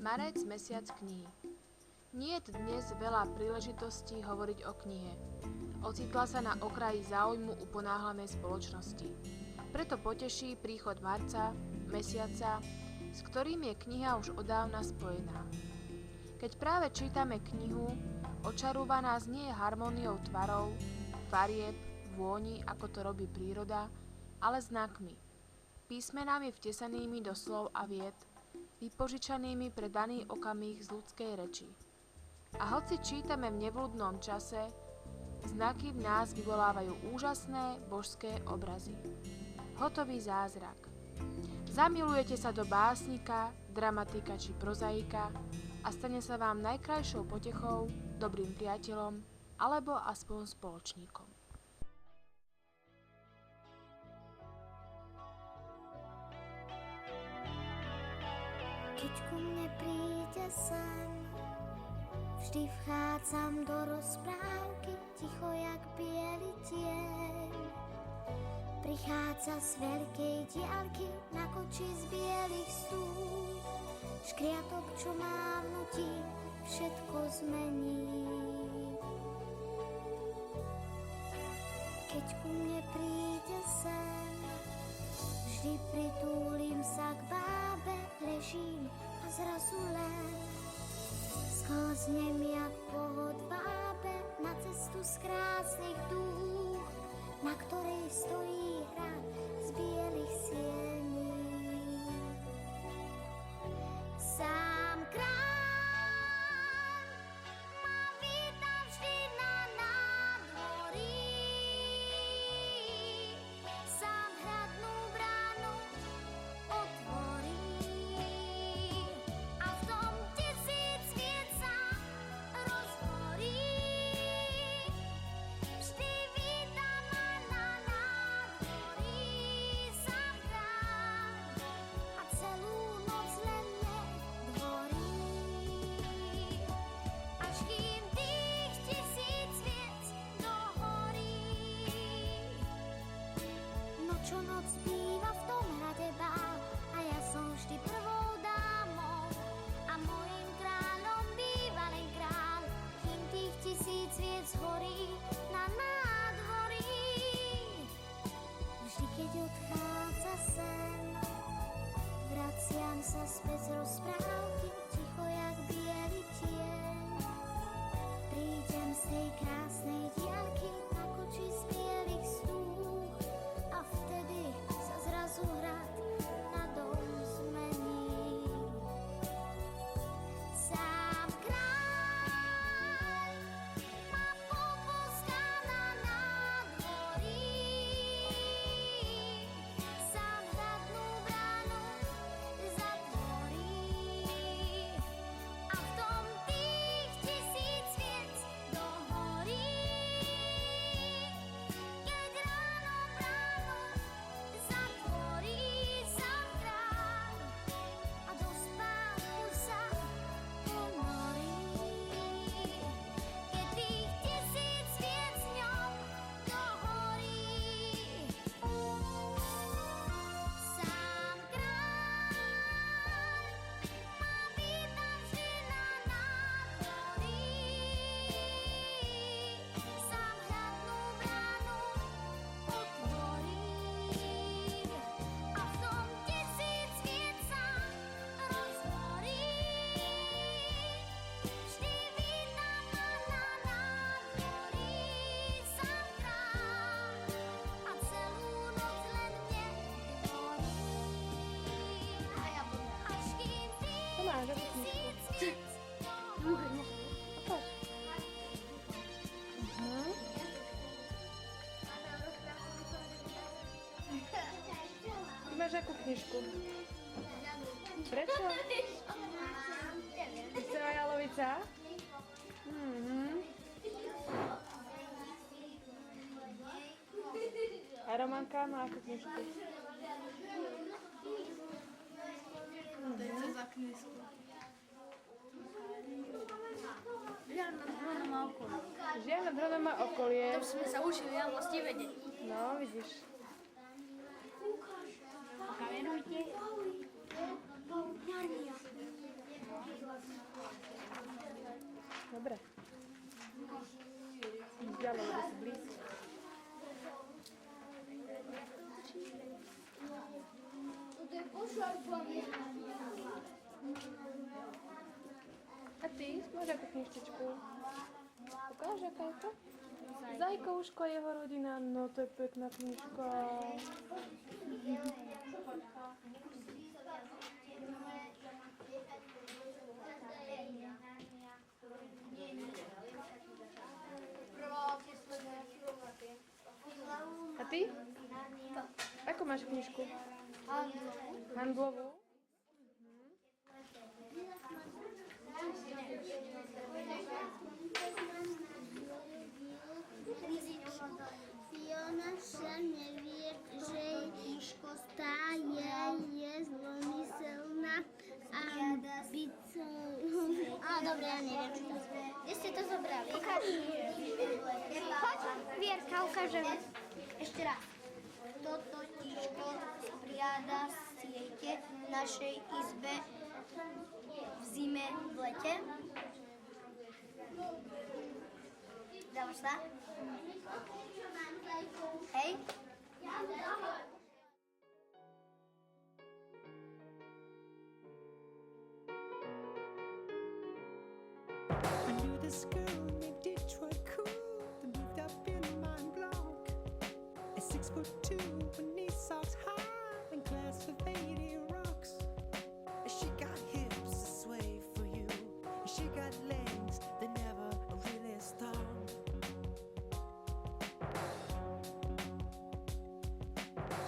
Marec, mesiac knihy. Nie je dnes veľa príležitostí hovoriť o knihe. Ocitla sa na okraji záujmu uponáhlanej spoločnosti. Preto poteší príchod marca, mesiaca, s ktorým je kniha už odávna spojená. Keď práve čítame knihu, očarúva nás nie harmóniou tvarov, farieb, vôni, ako to robí príroda, ale znakmi, písmenami vtesanými do slov a vied, vypožičanými pre daný okamih z ľudskej reči. A hoci čítame v nevľúdnom čase, znaky v nás vyvolávajú úžasné božské obrazy. Hotový zázrak. Zamilujete sa do básnika, dramatika či prozaika a stane sa vám najkrajšou potechou, dobrým priateľom alebo aspoň spoločníkom. Keď ku mne príde sen, vždy vchádzam do rozprávky, ticho jak biely tieň. Prichádza z veľkej diaľky, na koči z bielých stúp. Škriatok, čo má vnúti, všetko zmení. Keď ku mne príde sen, vždy pritúlim sa k bábe, ležím a zrazu len sklznem jak po hodvábe na cestu z krásnych dúch, na ktorej stojí hrad z bielých siení. Sám kráľ ma víta vždy na nádvorí, sám hradnú bránu otvorí a v tom 1000 sviec sa rozhorí. Vždy víta ma na nádvorí, sám kráľ a celú noc len nech dvorí. Až kým tých 1000 sviec dohorí. No čo noc býva v tom hrade bál a ja som vždy prvou dámou a mojím kráľom býva len kráľ, kým tých 1000 sviec horí na nádvorí. Vždy keď odchádza sen, vraciam sa späť z rozprávky, ticho jak biely tieň. Prídem z tej krásnej diaľky, na koči z bielých stúch a vtedy sa zrazu hrad na dom zmení. Sám kráľ ma poboská na nádvorí, sám hradnú bránu zatvorí a v tom tých 1000 sviec dohorí. Keď ráno bránu zatvorí sám kráľ a do spánku sa ponorí. Keď tých 1000 sviec v ňom dohorí. Sám kráľ ma víta vždy na nádvorí, sám hradnú bránu otvorí a v tom 1000 sviec sa rozhorí. Vždy víta ma na nádvorí, sám kráľ a celú noc len mne dvorí. Až kým tých Tomáš, ako 1000 sviec Ty máš akú knižku? Prečo? Chcela jalovica? A Romanka má akú knižku? To je co za knižku? Žiadna zhruba má okolie. Žiadna droda má okolie. To sme sa učili na vlasti vedieť. No, vidíš. Kamerujte. A ty? Máš akú knižčičku? Ukáž, aká je to? Zajkouško a jeho rodina. No to je pekná knižka. A ty? Ako máš knižku? Handlovú. Fiona sa nevie, že jej stáje je zlomyselná ambicia. Dobre, ja neviem, čo to je. Kde ste to zobrali? Poď, Vierka, ukážem. Ešte raz. Toto tíško spriada siete v našej izbe v zime, v lete. Dávaš sa? Hej. I knew this girl named Detroit Cool that moved up in my block. At 6'2", with knee socks high and class of 80 rocks. And she got hips to sway for you, and she got legs that never really stop.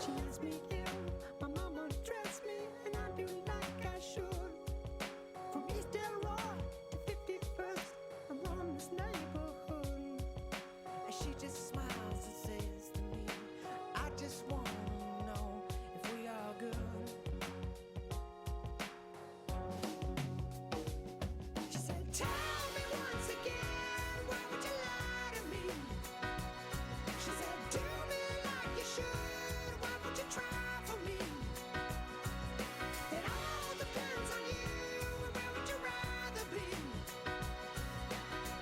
She asked me if my mama dressed me, and I do like I should. From East Delroy to 51st, around this neighborhood. And she just smiles and says to me, I just want to know if we are good. She said, tell me once again, why would you lie to me? She said, do me like you should, why would you try for me? It all depends on you, and where would you rather be?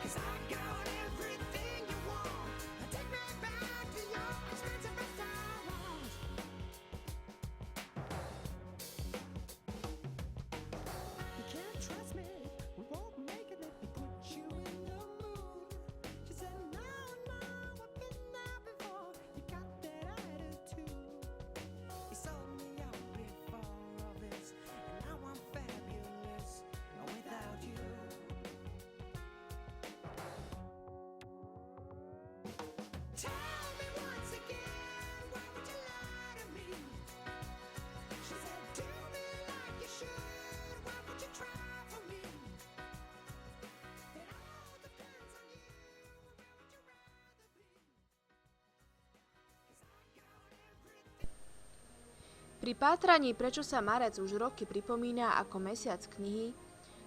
'Cause I got everything you want. Take me back to your expensive restaurant. You can't trust me, we won't make it if we put you in the mood. She said, no, I've been there before. You got that attitude. You sold me out before all this, and now I'm fabulous without you. Tell me once again, why would you lie to me? She said, do me like you should, why would you try for me? It all depends on you, where would you rather be? 'Cause I got everything. Pri pátraní, prečo sa marec už roky pripomína ako mesiac knihy,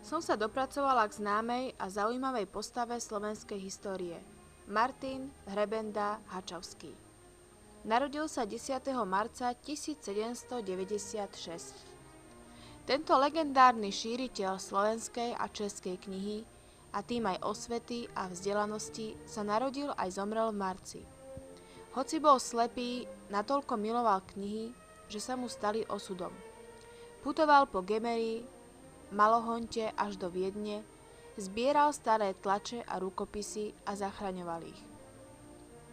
som sa dopracovala k známej a zaujímavej postave slovenskej histórie. Martin Hrebenda Hačavský. Narodil sa 10. marca 1796. Tento legendárny šíriteľ slovenskej a českej knihy a tým aj osvety a vzdelanosti sa narodil aj zomrel v marci. Hoci bol slepý, natoľko miloval knihy, že sa mu stali osudom. Putoval po Gemeri, Malohonte až do Viedne, zbieral staré tlače a rukopisy a zachraňoval ich.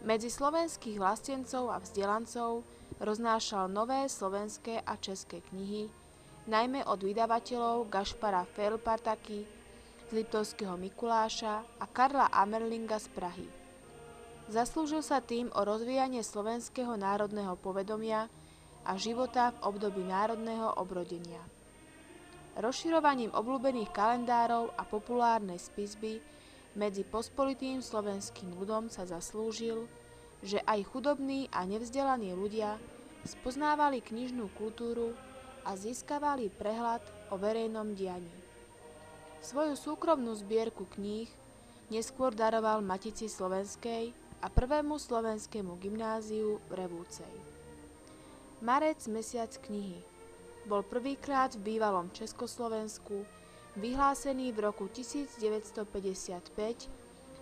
Medzi slovenských vlastencov a vzdelancov roznášal nové slovenské a české knihy, najmä od vydavateľov Gašpara Felpartaky z Liptovského Mikuláša a Karla Amerlinga z Prahy. Zaslúžil sa tým o rozvíjanie slovenského národného povedomia a života v období národného obrodenia. Rozširovaním obľúbených kalendárov a populárnej spisby medzi pospolitým slovenským ľudom sa zaslúžil, že aj chudobní a nevzdelaní ľudia spoznávali knižnú kultúru a získavali prehľad o verejnom dianí. Svoju súkromnú zbierku kníh neskôr daroval Matici slovenskej a prvému slovenskému gymnáziu v Revúcej. Marec, mesiac knihy, bol prvýkrát v bývalom Československu vyhlásený v roku 1955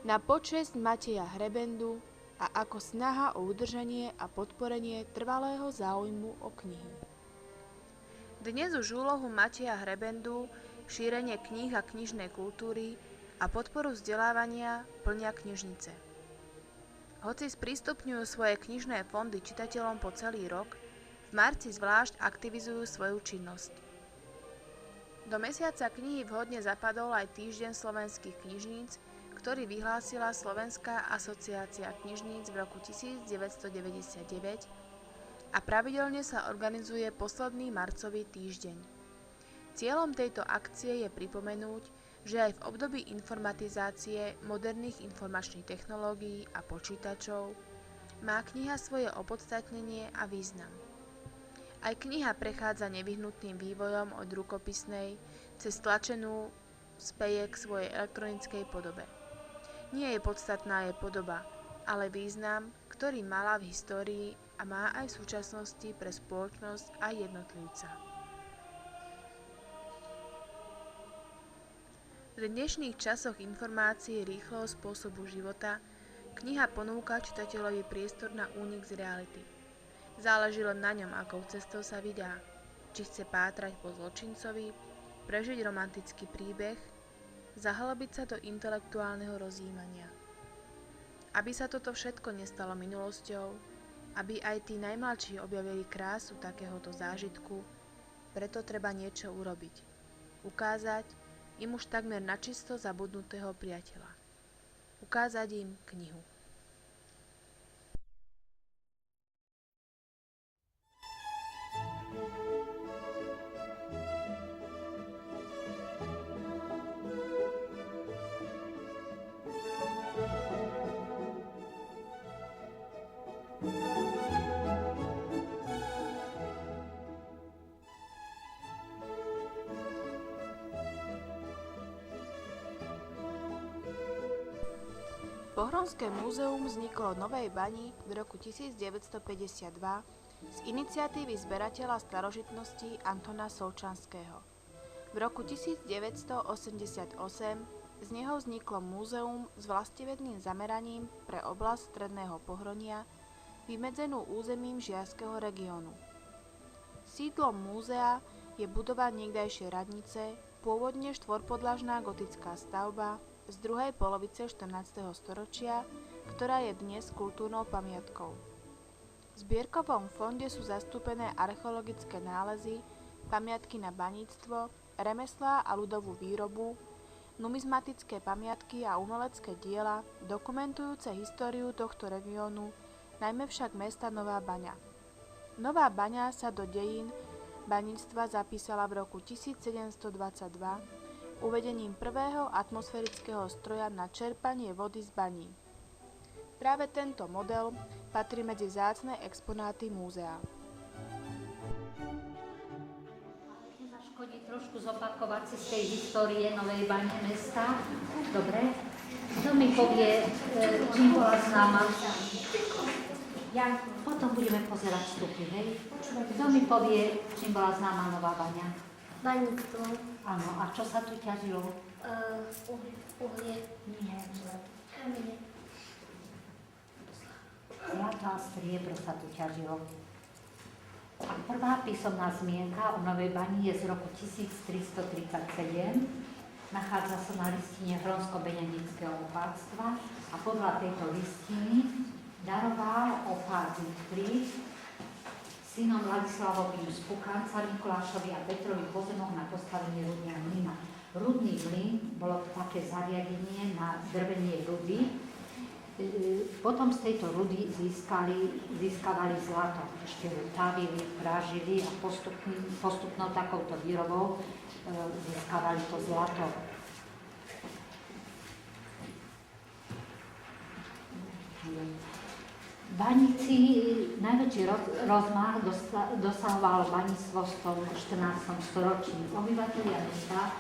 na počesť Mateja Hrebendu a ako snaha o udržanie a podporenie trvalého záujmu o knihy. Dnes už úlohu Mateja Hrebendu, šírenie kníh a knižnej kultúry a podporu vzdelávania plnia knižnice. Hoci sprístupňujú svoje knižné fondy čitateľom po celý rok, v marci zvlášť aktivizujú svoju činnosť. Do mesiaca knihy vhodne zapadol aj Týždeň slovenských knižníc, ktorý vyhlásila Slovenská asociácia knižníc v roku 1999 a pravidelne sa organizuje posledný marcový týždeň. Cieľom tejto akcie je pripomenúť, že aj v období informatizácie, moderných informačných technológií a počítačov má kniha svoje opodstatnenie a význam. Aj kniha prechádza nevyhnutným vývojom od rukopisnej cez tlačenú speje k svojej elektronickej podobe. Nie je podstatná jej podoba, ale význam, ktorý mala v histórii a má aj v súčasnosti pre spoločnosť a jednotlivca. V dnešných časoch informácií rýchleho spôsobu života kniha ponúka čitateľovi priestor na únik z reality. Záleží len na ňom, akou cestou sa vydá, či chce pátrať po zločincovi, prežiť romantický príbeh, zahlbiť sa do intelektuálneho rozjímania. Aby sa toto všetko nestalo minulosťou, aby aj tí najmladší objavili krásu takéhoto zážitku, preto treba niečo urobiť. Ukázať im už takmer načisto zabudnutého priateľa. Ukázať im knihu. Pohronské múzeum vzniklo v Novej Bani v roku 1952 z iniciatívy zberateľa starožitností Antona Solčanského. V roku 1988 z neho vzniklo múzeum s vlastivedným zameraním pre oblasť Stredného Pohronia, vymedzenú územím Žiarského regiónu. Sídlom múzea je budova niekdajšej radnice, pôvodne štvorpodlažná gotická stavba z druhej polovice 14. storočia, ktorá je dnes kultúrnou pamiatkou. V zbierkovom fonde sú zastúpené archeologické nálezy, pamiatky na baníctvo, remeslá a ľudovú výrobu, numizmatické pamiatky a umelecké diela dokumentujúce históriu tohto regiónu, najmä však mesta Nová Baňa. Nová Baňa sa do dejín baníctva zapísala v roku 1722 uvedením prvého atmosférického stroja na čerpanie vody z baní. Práve tento model patrí medzi vzácne exponáty múzea. Nezaškodí trošku zopakovať si z tej histórie Novej Bane mesta. Dobre? Kto mi povie, čím bola známa? Ja. Potom budeme pozerať vstupy, hej? Kto mi povie, čím bola známa Nová Baňa? Baníctvo. Áno, a čo sa tu ťažilo? Uhlie. Nie. Kamene. Zlato a striebro sa tu ťažilo. A prvá písomná zmienka o Novej Bani je z roku 1337. Nachádza sa na listine Hronsko-Benedického opátstva a podľa tejto listiny daroval opát Zygfrид synom Ladislavovým z Pukanca, Mikulášovi a Petrovi pozemok na postavenie rudného mlyna. Rudný mlyn bolo také zariadenie na drvenie rudy. Potom z tejto rudy získavali zlato. Ešte tavili, pražili a postupnou takouto výrobou získavali to zlato. Baníci, najväčší rozmach dosahovalo baníctvo v 14. storočí. Obyvatelia mesta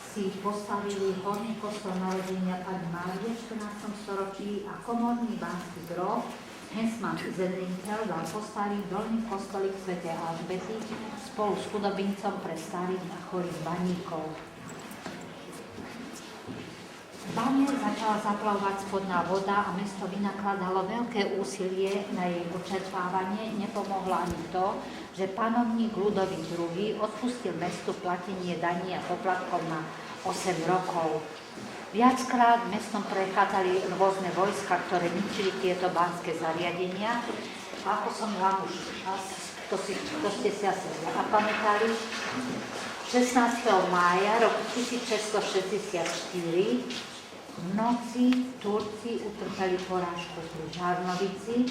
si postavili horný kostol Narodenia Panny Márie v 14. storočí a komorný banský grob Hensman Zedrinkel dal postaviť dolný kostolík svätej Alžbety spolu s chudobincom pre starých a chorých baníkov. Bane začala zaplavovať spodná voda a mesto vynakladalo veľké úsilie na jej očerpávanie. Nepomohlo ani to, že panovník Ľudovít II odpustil mestu platenie daní a poplatkov na 8 rokov. Viackrát mestom prechádzali rôzne vojska, ktoré ničili tieto banské zariadenia. A ako som vám už to ste si asi zapamätali, 16. mája roku 1664 v noci Turci utrpeli porážku pri Žarnovici,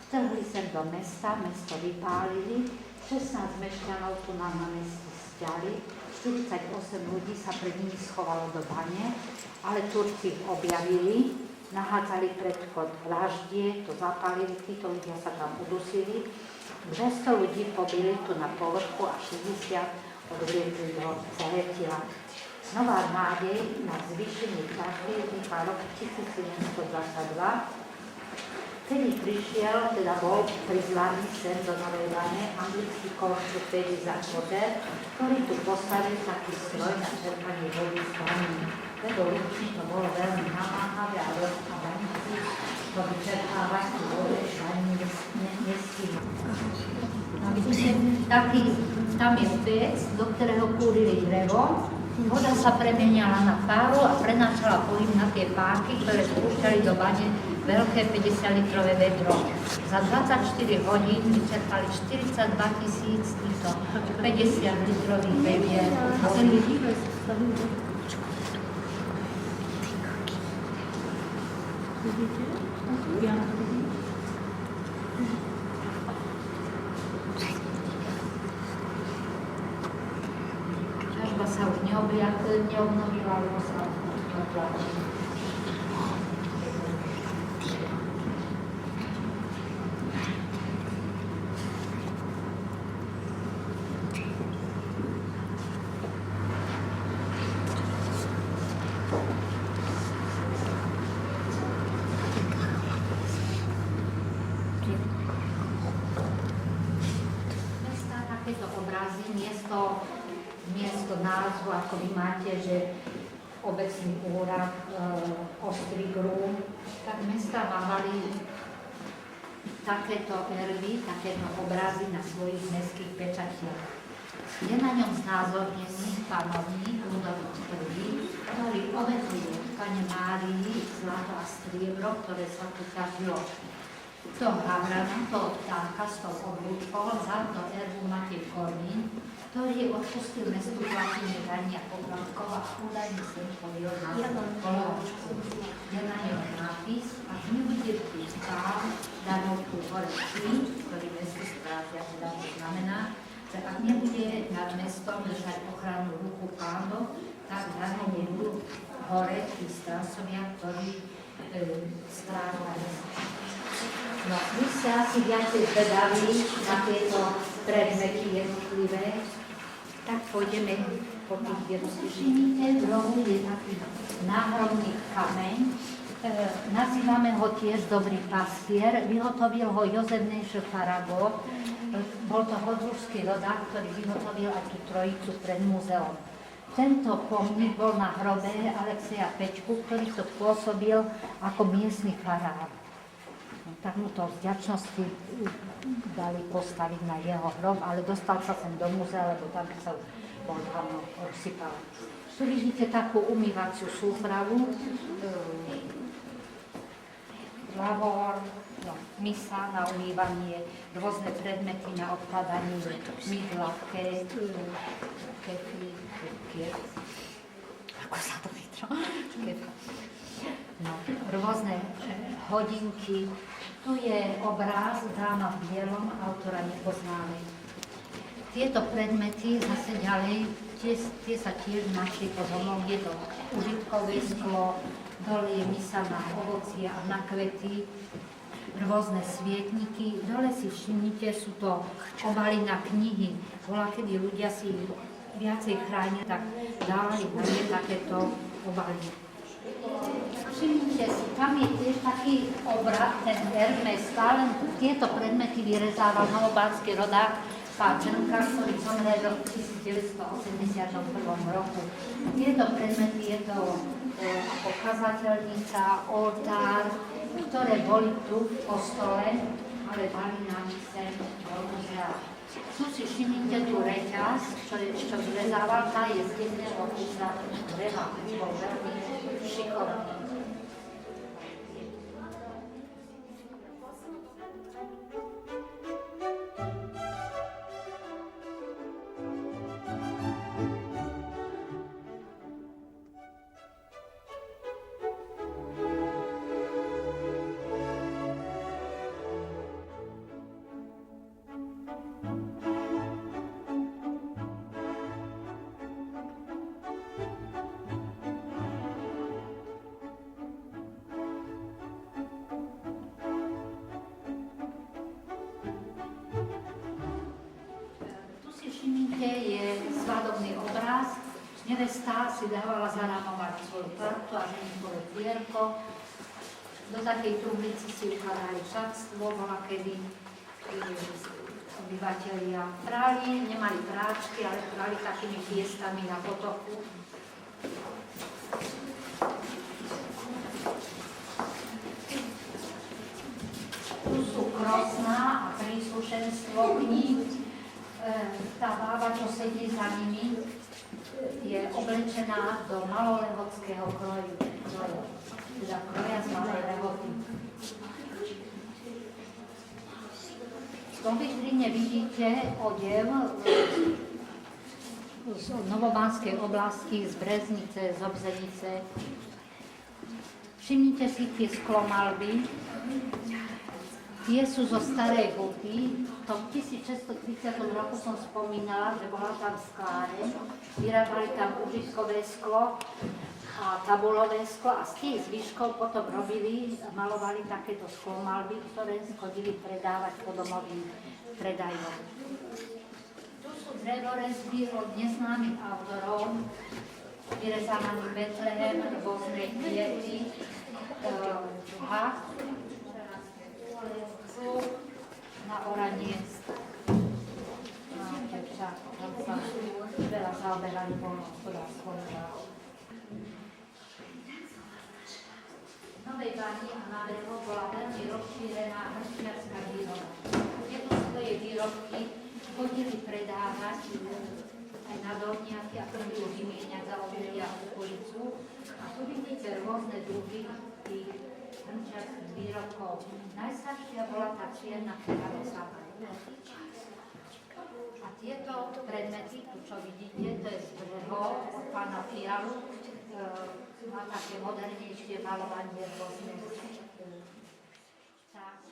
vtrhli sa do mesta, mesto vypálili, 16 mešťanov tu nám na meste sťali, 48 ľudí sa pred nimi schovalo do bane, ale Turci ich objavili, nahádzali pred vchod vraždie, to zapálili, títo ľudia sa tam udusili, 200 ľudí pobili tu na povrchu a 60 odviedli do zajetila. Nová nádej na zvýšenie ťažby vznikla rok 1722, kedy prišiel, teda bol prizvaný sem do Novej Bane anglický konštruktér Isaac Potter, ktorý tu postavil taký stroj na čerpanie vody z baní. Lebo ľudí to bolo veľmi namáhavé a baníci to vyčerpávať tú vodu z baní nestihli. Tam je pec, do ktorého kúrili drevo. Voda sa premeniala na páru a prenášala pohyb na tie páky, ktoré spúšťali do bane veľké 50-litrové vedro. Za 24 hodín vyčerpali 42 000 týchto 50-litrových vedier. Ťažba sa už neobnovila, lebo sa odplatila. Miesto názvu, ako vy máte, že obecný úrad Ostrý Grún, tak mesta mávali takéto erby, takéto obrazy na svojich mestských pečatiach. Je na ňom znázornený panovník Ľudovít I, ktorý obetuje Panne Márii zlato a striebro, ktoré sa tu ťažilo. To havrana, toho vtáka s tou oblúčkou, vzal do erbu Matej Kornín, ktorý odpustil mestu platenie daní a poplatkov a údajne sem povil na položku. Je na ňom nápis, ak nebude vždy pán danovku hore tým, ktorý mesto strážia, teda to znamená, že ak nebude nad mestom držať ochranu ruku pánov, tak danom budú hore tí strážcovia, ktorí strážia mesto. No, vy ste asi viacej zvedaví na tieto predmety jednotlivé, tak pôjdeme po tých jednotlivých. V rohu je taký náhrobný kameň. Nazývame ho tiež Dobrý pastier. Vyhotovil ho Jozef Nejšel-Farago. Bol to hodružský rodák, ktorý vyhotovil aj tú trojicu pred múzeom. Tento pomník bol na hrobe Alexeja Pečku, ktorý to pôsobil ako miestny farár. Tak mu to vďačnosti dali postaviť na jeho hrob, ale dostal sa sem do múzea, lebo tam sa bol dávno rozsypal. Tu vidíte takú umývaciu súpravu, lavor, misa na umývanie, rôzne predmety na odkladanie mydla, kefy, ako sa to vytro? No, rôzne hodinky. Tu je obráz Dáma v bielom, autora nepoznáme. Tieto predmety zase ďalej, tie sa tiež našli po domov. Je to užitkové sklo, dole je misa na ovocie a na kvety, rôzne svietniky. Dole si všimnite, sú to obaly na knihy. Bola, kedy ľudia si viacej chránili, tak dávali na ne takéto obaly. Všimnite si, tam je tiež taký obrad, ten Hermes, stále tieto predmety vyrezával novobánsky rodák Páčenka, ktorý zomrel v 1981 roku. Tieto predmety je to ako kazateľnica, oltár, ktoré boli tu v kostole, ale mali nápise do muzea. Tu si všimnite tú reťaz, čo zrezával, tá je z jedného kusa dreva, bol veľmi šikovný. Je svadobný obraz. Nevesta si dávala zarámovať svoju partu a ženikové zvierko. Do takej trublici si ukladali šatstvo, bola kedy obyvatelia prali, nemali práčky, ale prali takými fiestami na potoku. Tu sú krosná a príslušenstvo kníh. Tá bába, čo sedí za nimi, je oblečená do malolehockého kroju, teda kroja z malej lehoty. V tom vitrine vidíte odev z Novobanskej oblasti, z Breznice, z Obzenice. Všimnite si tie sklomalby. Tie sú zo Starej Huty. V tom 1630 roku som spomínala, že bola tam skláreň, vyrábali tam užitkové sklo a tabulové sklo a z tých zvyškov potom malovali takéto sklomalby, ktoré chodili predávať po domovým predajom. Tu sú drevorezby od neznámych autorov, vyrezávaný Betlehem, rôzne kviety, na oranie. Tam sa veľa zaoberali poľnohospodárskou prácou. V Novej Bani a na Drevo bola veľmi rozšírená hrstiarská výroba. Tieto svoje výrobky chodili predávať aj na dolniaky a chodili vymieňať za obilia a policu. A tu vidíte rôzne druhy tých hrnčiarských výrobkov. Najstaršia bola tá čierna kráľovská. A tieto predmety, tu čo vidíte, to je z brehov od pána Fialu. Má také modernejšie malovanie rôzne časti.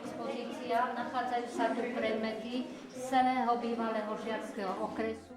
Expozícia, nachádzajú sa tu predmety z celého bývalého žiarskeho okresu.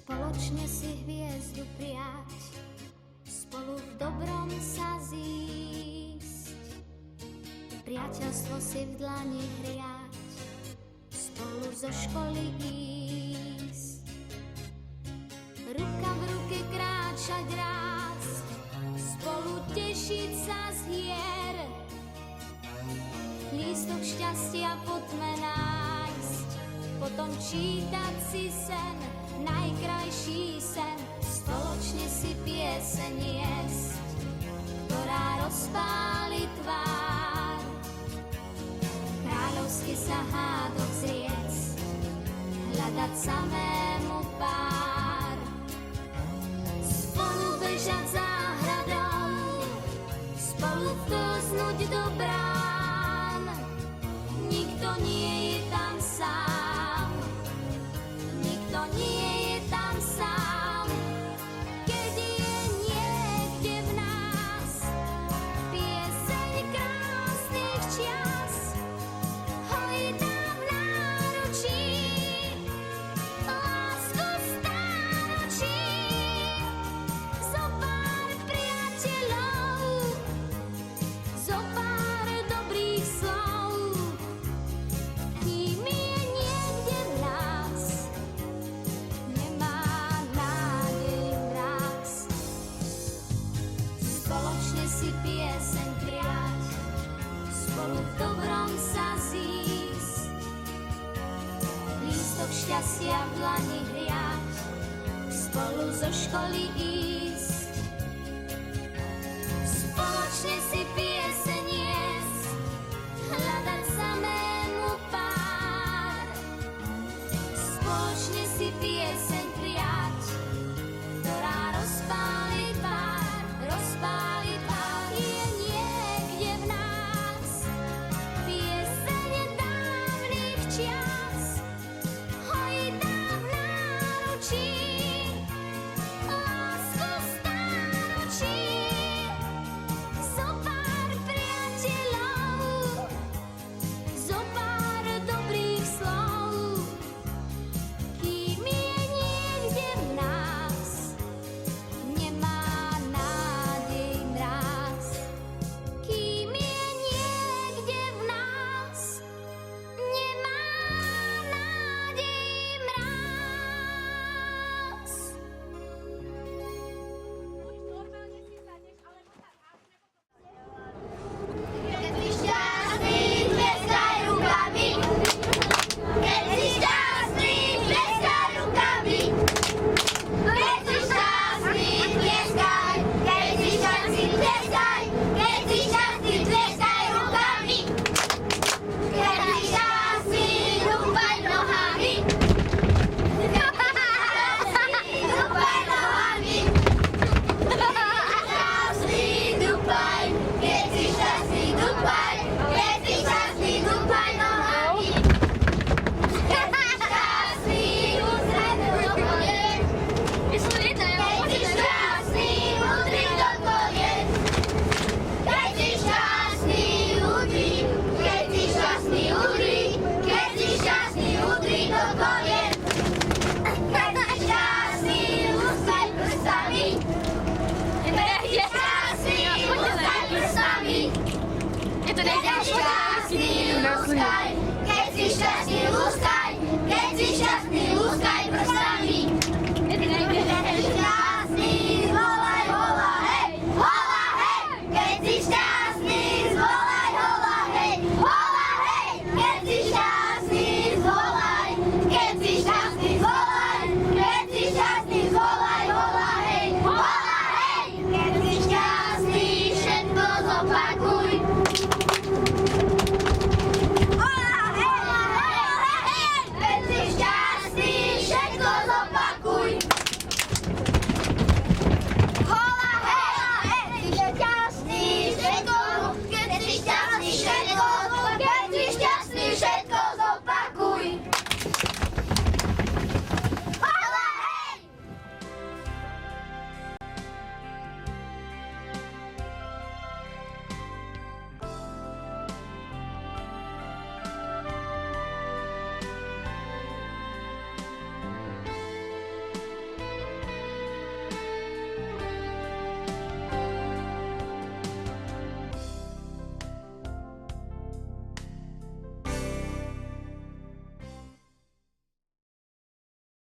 Spoločne si hviezdu prijať, spolu v dobrom sa zísť, priateľstvo si v dlani hriať, spolu zo školy ísť, ruka v ruke kráčať raz, spolu tešiť sa z hier, lístok šťastia poďme nájsť, potom čítať si sen, najkrajší sen, spoločne si pieseň jesť, ktorá rozpáli tvár, kráľovsky sa hádok zriecť, hľadať samému pár, spolu bežať záhradou, spolu vklznúť do brán, nikto nie je tam sám, nikto nie je tam sám, keď je niekde v nás pieseň krásnych čias, hojná v náručí, lásku stáročí, zo pár priateľov, zo pár dobrých slov, kým je niekde v nás, nemá nádej mraz. Spoločne si pieseň prijať, spolu v dobrom sa zísť, lístok šťastia v dlani hriať, spolu zo školy ísť, spoločne si pieseň jesť, hľadať samému pár, spoločne si pieseň prijať, ktorá rozpáli tvár, rozpáli tvár, je niekde v nás pieseň dávnych čias, hojná v náručí, lásku stáročí, zo pár priateľov, zo pár dobrých slov, kým je niekde v nás, nemá nádej mraz. Kým je niekde v nás, nemá nádej mraz. Keď si šťastný, tleskaj rukami. Keď si šťastný, tleskaj rukami. Keď si šťastný, tleskaj. Keď si šťastný, tleskaj. Keď si šťastný, tleskaj rukami. Keď si šťastný, rúbaj nohami. Keď si šťastný, rúbaj nohami. Šťastný, dúpaj. Keď si šťastný, dúpaj. Keď si šťastný, dúpaj nohami. Keď si šťastný, ústreť do kolien. Keď si šťastný, udri do kolien. Keď si šťastný, udri. Keď si šťastný, udri. Keď si šťastný, udri do kolien. Keď si šťastný, ústreť prstami. Keď si šťastný, ústreť prstami. Keď si šťastný, lúskaj. Keď si šťastný, lúskaj. Keď si šťastný, lúskaj prstami.